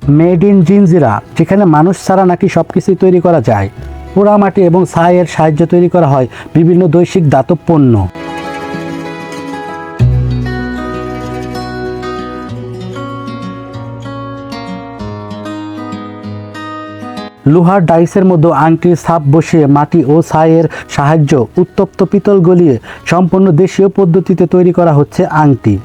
Made in Jinjira, যেখানে মানুষ ছাড়া নাকি সব কিছুই তৈরি করা যায়। পোড়ামাটি এবং ছাইয়ের সাহায্যে তৈরি করা হয় বিভিন্ন বৈশ্বিক ধাতব পণ্য। লোহার ডাইসের মধ্যে আংটির ছাপ বসিয়ে মাটি ও ছাইয়ের সাহায্য উত্তপ্ত পিতল গলিয়ে সম্পূর্ণ দেশীয় পদ্ধতিতে তৈরি করা হচ্ছে আংটি।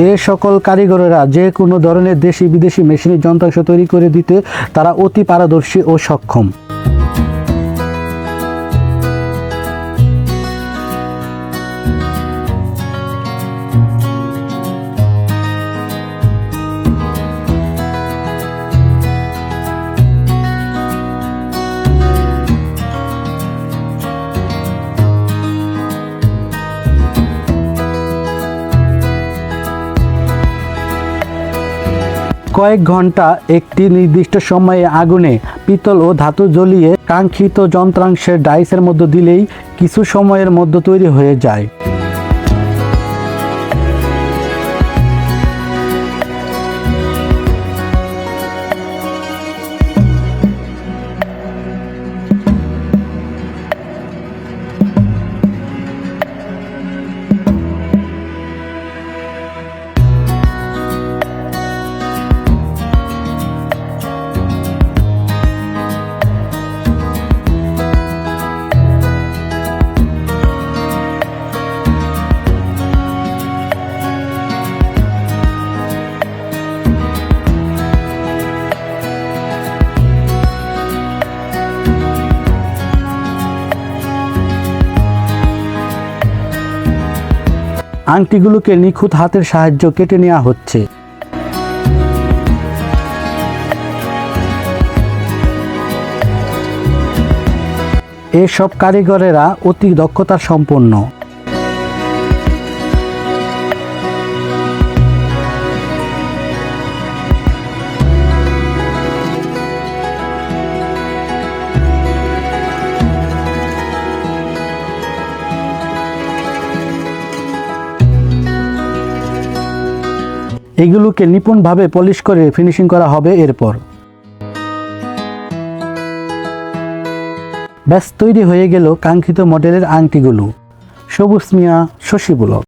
এ সকল কারিগরেরা যে কোনো ধরনের দেশি বিদেশি মেশিনের যন্ত্রাংশ তৈরি করে দিতে তারা অতি পারদর্শী ও সক্ষম। কয়েক ঘন্টা একটি নির্দিষ্ট সময়ে আগুনে পিতল ও ধাতু জ্বলিয়ে কাঙ্ক্ষিত যন্ত্রাংশের ডাইসের মধ্যে দিলেই কিছু সময়ের মধ্যে তৈরি হয়ে যায়। আংটিগুলোকে নিখুঁত হাতের সাহায্যে কেটে নেওয়া হচ্ছে। এসব কারিগরেরা অতি দক্ষতার সম্পন্ন। এগুলোকে নিপুণভাবে পলিশ করে ফিনিশিং করা হবে। এরপর ব্যাস তৈরি হয়ে গেল কাঙ্ক্ষিত মডেলের আংটিগুলো। সবুজ মিয়া, শশী ব্লগ।